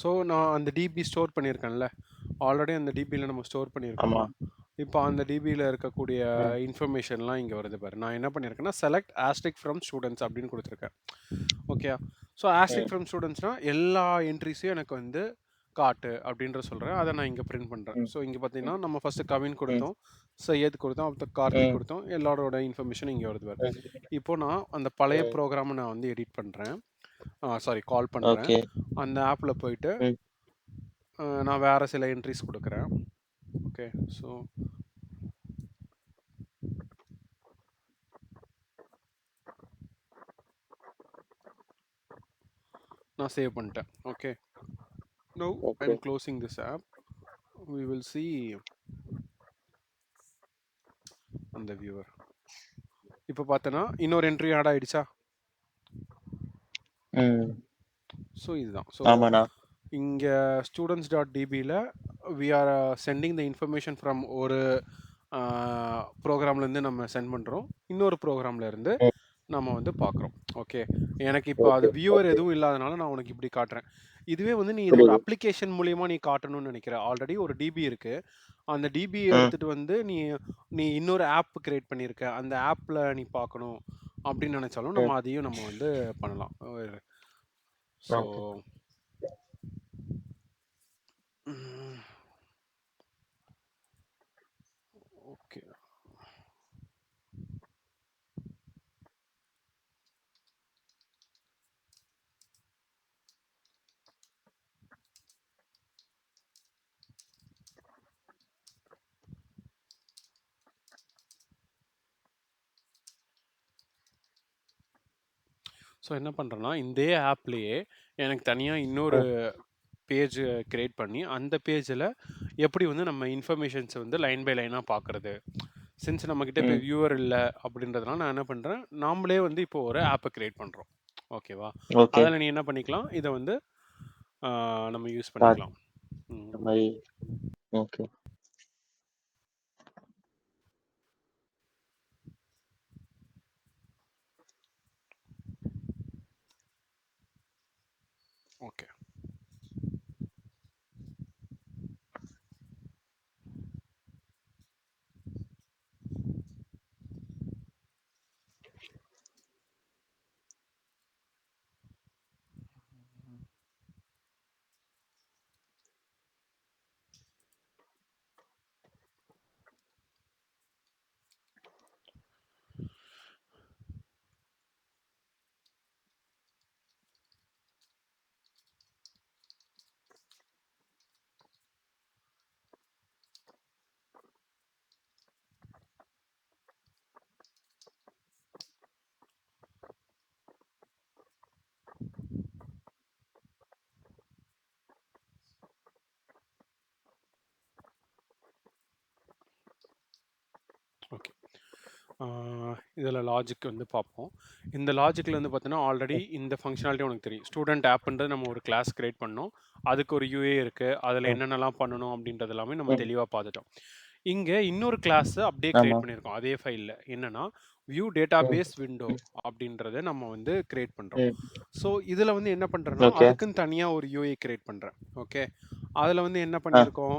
ஸோ நான் அந்த டிபி ஸ்டோர் பண்ணியிருக்கேன்ல, ஆல்ரெடி அந்த டிபியில் நம்ம ஸ்டோர் பண்ணியிருக்கோம். ஆமா. இப்போ அந்த டிபியில் இருக்கக்கூடிய ம். இன்ஃபர்மேஷன்லாம் இங்கே வருது பாரு. நான் என்ன பண்ணியிருக்கேன்னா, செலக்ட் ஆஸ்டிக் ஃப்ரம் ஸ்டூடெண்ட்ஸ் அப்படின்னு கொடுத்துருக்கேன். ஓகே. ஸோ ஆஸ்டிக் ம். ஃப்ரம் ஸ்டூடெண்ட்ஸ்னால் எல்லா என்ட்ரிஸையும் எனக்கு வந்து காட்டு அப்படின்ற சொல்கிறேன். அதை நான் இங்கே பிரிண்ட் பண்ணுறேன். ம். ஸோ இங்கே பார்த்தீங்கன்னா நம்ம ஃபஸ்ட்டு கவின் ம். கொடுத்தோம், சையத் கொடுத்தோம், அப்புறம் கார்த்திக் ம். கொடுத்தோம். எல்லாரோட இன்ஃபர்மேஷன் இங்கே வருது பாரு. ம். இப்போ நான் அந்த பழைய ம். ப்ரோக்ராமை நான் வந்து எடிட் பண்ணுறேன். சாரி, கால் பண்ணுறேன். ஓகே. அந்த ஆப்பில் போயிட்டு ம். நான் வேறு சில என்ட்ரிஸ் கொடுக்குறேன். ஓகே. ஸோ நான் சேவ் பண்ணிட்டேன். Okay. No I okay. Am closing this app. we will see அந்த வியூவர். இப்போ பார்த்தனா இன்னொரு என்ட்ரி ஆட் ஆயிடுச்சா? ஸோ இதுதான். ஸோ ஆமாண்ணா. இங்கே students.dbயில் we are sending the information from ஒரு ப்ரோக்ராம்லேருந்து நம்ம சென்ட் பண்ணுறோம், இன்னொரு ப்ரோக்ராம்லேருந்து ம். நம்ம வந்து பார்க்குறோம். ஓகே. எனக்கு இப்போ அது ஓகே. Viewer okay. எதுவும் இல்லாதனால நான் உனக்கு இப்படி காட்டுறேன். இதுவே வந்து நீ இது ஒரு புரியுது. அப்ளிகேஷன் மூலியமா நீ காட்டணும்னு நினைக்கிற. ஆல்ரெடி ஒரு டிபி இருக்கு. அந்த டிபி ம். எடுத்துட்டு வந்து நீ நீ இன்னொரு ஆப் கிரியேட் பண்ணியிருக்க. அந்த ஆப்ல நீ பார்க்கணும் அப்படின்னு நினைச்சாலும் நம்ம ம். அதையும் நம்ம வந்து பண்ணலாம். So okay. ஓகே. ஸோ என்ன பண்ணுறேன்னா, இந்த ஆப்லேயே எனக்கு தனியாக இன்னொரு ம். பேஜ் கிரியேட் பண்ணி அந்த பேஜில் எப்படி வந்து நம்ம இன்ஃபர்மேஷன்ஸை வந்து லைன் பை லைனாக பார்க்குறது. சின்ஸ் நம்மக்கிட்ட இப்போ ம். வியூவர் இல்லை அப்படின்றதுனால நான் என்ன பண்ணுறேன், நாமளே வந்து இப்போ ஒரு ஆப்பை கிரியேட் பண்ணுறோம். ஓகேவா? ஓகே. அதில் நீ என்ன பண்ணிக்கலாம், இதை வந்து நம்ம யூஸ் இந்த பண்ணிக்கலாம். மாரி. ஓகே. ஓகே. இதில் லாஜிக் வந்து பார்ப்போம். இந்த லாஜிக்கில் வந்து பார்த்தீங்கன்னா ஆல்ரெடி இந்த ஃபங்க்ஷனாலிட்டி உனக்கு தெரியும். ஸ்டூடெண்ட் ஆப்ன்றது நம்ம ஒரு கிளாஸ் கிரியேட் பண்ணோம். அதுக்கு ஒரு யூஏ இருக்குது. அதில் என்னென்னலாம் பண்ணணும் அப்படின்றது எல்லாமே நம்ம தெளிவாக பார்த்துட்டோம். இங்கே இன்னொரு கிளாஸ் அப்படியே ஆமா. கிரியேட் பண்ணியிருக்கோம் அதே ஃபைலில். என்னன்னா வியூ டேட்டா பேஸ் விண்டோ அப்படின்றத நம்ம வந்து கிரியேட் பண்ணுறோம். ஸோ இதில் வந்து என்ன பண்ணுறேன்னா ஓகே. அதுக்குன்னு தனியாக ஒரு யூஏ கிரியேட் பண்ணுறேன். ஓகே, அதில் வந்து என்ன பண்ணியிருக்கோம்,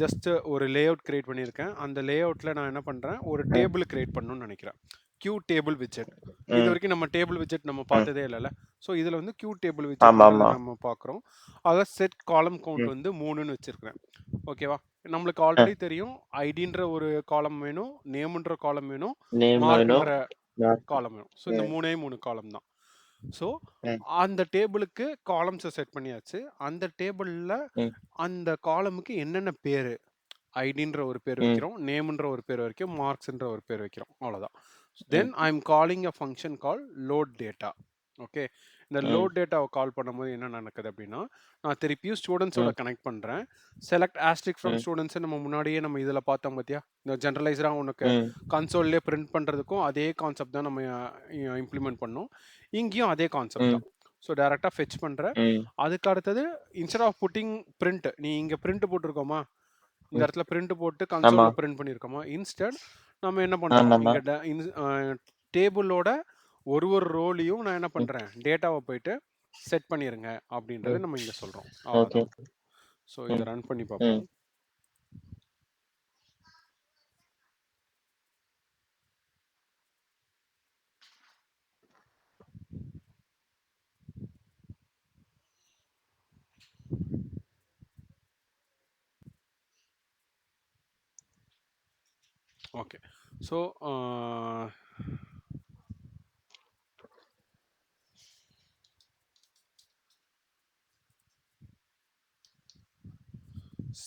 ஜஸ்ட் ஒரு லேஅவுட் கிரியேட் பண்ணியிருக்கேன். அந்த லேஅவுட்டில் நான் என்ன பண்ணுறேன், ஒரு டேபிள் கிரியேட் பண்ணணும்னு நினைக்கிறேன். Q table widget. இது வரைக்கும் நம்ம டேபிள் விட்ஜெட் நம்ம பார்த்ததே இல்லைல்ல. ஸோ இதில் வந்து கியூ டேபிள் விட்ஜெட்ன்றது நம்ம பார்க்குறோம். அதாவது செட் காலம் கவுண்ட் வந்து 3ன்னு வச்சுருக்கிறேன். ஓகேவா, நம்மளுக்கு ஆல்ரெடி தெரியும் ஐடின்ற ஒரு காலம் வேணும், நேம்ன்ற காலம் வேணும், மார்க்ன்ற காலம் வேணும். ஸோ இந்த 3 காலம் தான். ஸோ அந்த டேபிளுக்கு காலம்ஸை செட் பண்ணியாச்சு. அந்த டேபிளில் அந்த காலமுக்கு என்னென்ன பேர், ஐடின்ற ஒரு பேர் வைக்கிறோம், நேம்ன்ற ஒரு பேர் வைக்கிறோம், மார்க்ஸ்ன்ற ஒரு பேர் வைக்கிறோம், அவ்வளோதான். Then I am calling a function call load data. Okay, இந்த லோட் டேட்டாவை கால் பண்ணும்போது என்ன நடக்குது அப்படின்னா, நான் திருப்பியும் ஸ்டூடெண்ட்ஸோட கனெக்ட் பண்ணுறேன். செலக்ட் ஆஸ்ட்ரிக் ஃப்ரம் ஸ்டூடெண்ட்ஸ் நம்ம முன்னாடியே நம்ம இதில் பார்த்தோம் பார்த்தியா, இந்த ஜென்ரலைஸராக உனக்கு கன்சோல்லே பிரிண்ட் பண்ணுறதுக்கும் அதே கான்செப்ட் தான் நம்ம இம்ப்ளிமெண்ட் பண்ணோம். இங்கேயும் அதே கான்செப்ட் தான். ஸோ டேரெக்டாக ஃபெச் பண்ணுறேன். அதுக்கு அடுத்தது இன்ஸ்டெட் ஆஃப் புட்டிங் பிரிண்ட், நீ இங்கே பிரிண்ட் போட்டிருக்கோமா, இந்த இடத்துல பிரிண்ட் போட்டு கன்சோலில் பிரிண்ட் பண்ணியிருக்கோமா, இன்ஸ்டன்ட் நம்ம என்ன பண்ணுறோம், இங்கே டேபிளோட ஒரு ரோலையும் நான் என்ன பண்ணுறேன், டேட்டாவை போயிட்டு செட் பண்ணிடுங்க அப்படின்றத நம்ம இங்கே சொல்கிறோம். அவ்வளோதான். ஸோ இதை ரன் பண்ணி பார்ப்போம். Okay, so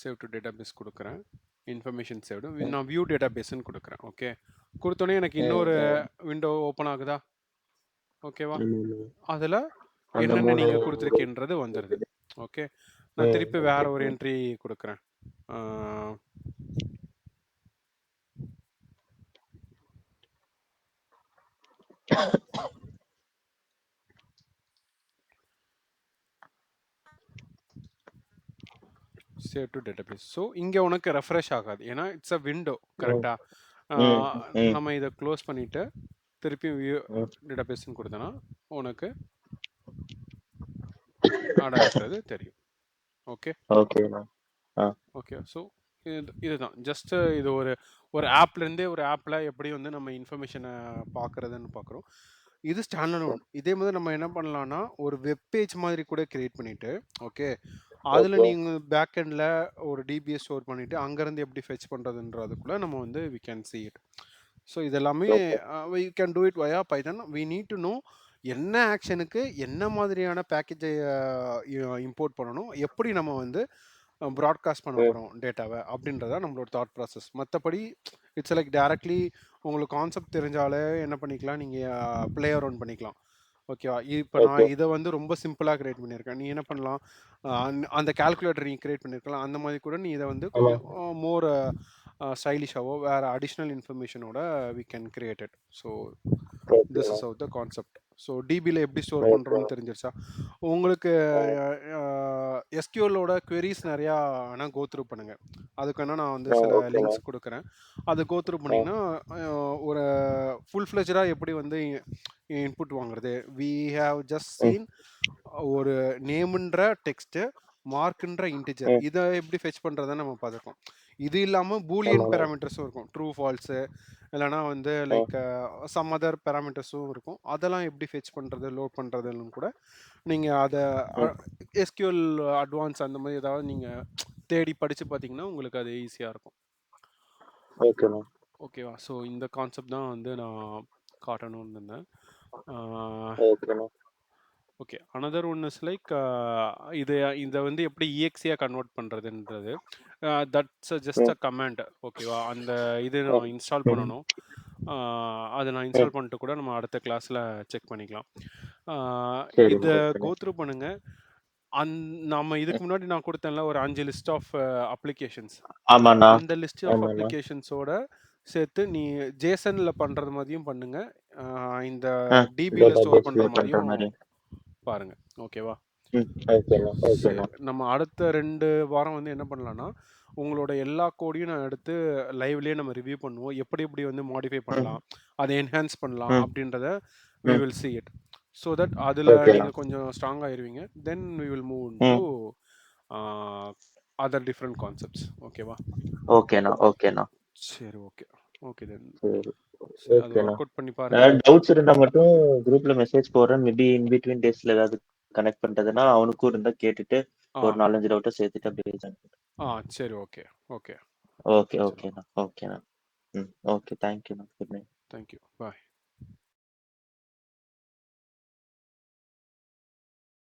save to database கொடுக்குறேன். இன்ஃபர்மேஷன் சேவ்டு நான் வியூ டேட்டாபேஸ்ன்னு கொடுக்குறேன். ஓகே, கொடுத்தோன்னே எனக்கு இன்னொரு விண்டோ ஓப்பன் ஆகுதா? ஓகேவா, அதில் என்னென்ன நீங்கள் கொடுத்துருக்கீன்றது வந்துடுது. ஓகே, நான் திருப்பி வேற ஒரு என்ட்ரி கொடுக்குறேன். Save to database. ஸோ இங்கே உனக்கு ரெஃப்ரெஷ் ஆகாது, ஏன்னா இட்ஸ் அ விண்டோ. கரெக்டாக நம்ம இதை க்ளோஸ் பண்ணிவிட்டு திருப்பி வியூ டேட்டாபேஸ்ன்னு கொடுத்தோன்னா உனக்கு ஆட் ஆகிடுறது தெரியும். ஓகே ஓகே, ஸோ இதுதான் ஜஸ்ட் இது ஒரு ஆப்லேருந்தே ஒரு ஆப்பில் எப்படி வந்து நம்ம இன்ஃபர்மேஷனை பார்க்குறதுன்னு பார்க்குறோம். இது ஸ்டாண்டர்ட். இதே மாதிரி நம்ம என்ன பண்ணலாம்னா ஒரு வெப் பேஜ் மாதிரி கூட கிரியேட் பண்ணிவிட்டு, ஓகே, அதில் நீங்கள் பேக் எண்டில் ஒரு டிபிஎஸ் ஸ்டோர் பண்ணிவிட்டு அங்கேருந்து எப்படி ஃபெச் பண்ணுறதுன்றதுக்குள்ளே நம்ம வந்து we can see it. So இதெல்லாமே we can do it via Python. We need to know என்ன ஆக்ஷனுக்கு என்ன மாதிரியான பேக்கேஜை இம்போர்ட் பண்ணணும், எப்படி நம்ம வந்து ப்ராட்காஸ்ட் பண்ண போகிறோம் டேட்டாவை அப்படின்றத நம்மளோட தாட் ப்ராசஸ். மற்றபடி இட்ஸ் லைக் டேரக்ட்லி உங்களுக்கு கான்செப்ட் தெரிஞ்சாலே என்ன பண்ணிக்கலாம், நீங்கள் ப்ளே அரவுண்ட் பண்ணிக்கலாம். ஓகேவா, இப்போ நான் இதை வந்து ரொம்ப சிம்பிளாக கிரியேட் பண்ணியிருக்கேன். நீ என்ன பண்ணலாம், அந்த கால்குலேட்டர் நீ கிரியேட் பண்ணியிருக்கலாம். அந்த மாதிரி கூட நீ இதை வந்து கொஞ்சம் மோர் ஸ்டைலிஷாவோ வேறு அடிஷ்னல் இன்ஃபர்மேஷனோட we can create it. So this is out the concept. So டிபியில் எப்படி ஸ்டோர் பண்ணுறோன்னு தெரிஞ்சிருச்சா உங்களுக்கு? எஸ்கியூஎலோட queries நிறையா வேணால் கோத்ரூ பண்ணுங்கள். அதுக்கு வேணால் நான் வந்து சில லிங்க்ஸ் கொடுக்குறேன். அதை கோத்ரூ பண்ணிங்கன்னா ஒரு ஃபுல் ஃப்ளெஜ்டாக எப்படி வந்து இன்புட் வாங்குறது. வி ஹாவ் ஜஸ்ட் சீன் ஒரு நேம்ன்ற டெக்ஸ்ட்டு, மார்க்ன்ற இன்டிஜர், இதை எப்படி ஃபெச் பண்ணுறதை நம்ம பார்த்துருக்கோம். இது இல்லாமல் பூலியன் பேராமீட்டர்ஸும் இருக்கும், ட்ரூ ஃபால்ஸு, இல்லைனா வந்து லைக் சம் அதர் பேராமீட்டர்ஸும் இருக்கும். அதெல்லாம் எப்படி ஃபெச் பண்ணுறது, லோட் பண்ணுறதுன்னு கூட நீங்கள் அதை எஸ்கியூஎல் அட்வான்ஸ் அந்த மாதிரி ஏதாவது நீங்கள் தேடி படித்து பார்த்தீங்கன்னா உங்களுக்கு அது ஈஸியாக இருக்கும். ஓகேவா, ஸோ இந்த கான்செப்ட் தான் வந்து நான் காட்டணும்னு இருந்தேன். Okay, another one is like இதை வந்து எப்படி இஎக்ஸியாக கன்வெர்ட் பண்ணுறதுன்றது. That's just a command. ஓகேவா, அந்த இது நான் இன்ஸ்டால் பண்ணணும். அதை நான் இன்ஸ்டால் பண்ணிட்டு கூட நம்ம அடுத்த கிளாஸில் செக் பண்ணிக்கலாம். இதை கோத்ரூ பண்ணுங்கள். நம்ம இதுக்கு முன்னாடி நான் கொடுத்தேன்ல ஒரு 5 லிஸ்ட் ஆஃப் அப்ளிகேஷன்ஸ், அந்த லிஸ்ட் ஆஃப் அப்ளிகேஷன்ஸோட சேர்த்து நீ ஜேசன்ல பண்றது மாதிரியும் பண்ணுங்க. இந்த டிபில டேட்டா ஸ்டோர் பண்ற பேஸ்ல பண்ற மாதிரியும் மாரி. பாருங்க. ஓகேவா? ஓகேண்ணா, ஓகேண்ணா. சரி. நம்ம அடுத்த 2 வாரம் வந்து என்ன பண்ணலாம்னா, உங்களோட எல்லா கோடையும் நான் எடுத்து லைவ்லயே நம்ம ரிவ்யூ பண்ணுவோம். எப்படி எப்படி வந்து மாடிஃபை ம், பண்ணலாம், அதை என்ஹான்ஸ் பண்ணலாம் ம், அப்படின்றத we hmm. Will see it. So that அதில ஓகேண்ணா. நீங்க கொஞ்சம் ஸ்ட்ராங் ஆயிருவீங்க. Then we will move into hmm. Other different concepts. ஓகேவா? ஓகேண்ணா, ஓகேண்ணா. சரி, ஓகே. Okay then. சரி. சரி, அது ஓகேண்ணா. ஒர்க் அவுட் பண்ணி பாருங்க. ஏதாவது டவுட்ஸ் இருந்தா மட்டும் குரூப்ல மெசேஜ் போடுறேன். மேபி இன் பிட்வீன் டேஸ்ல ஏதாவது கனெக்ட் பண்றதுன்னா, அவனுக்கும் இருந்தா கேட்டுட்டு ஆ, ஒரு 4, 5 டவுட்ட சேர்த்துட்டு அப்படியே join பண்றேன். சரி, ஓகே, ஓகே. ஓகே, வச்சிடலாம். ஓகேண்ணா, ஓகேண்ணா. ஓகே. தேங்க்யூண்ணா. Good night. Thank you. Bye.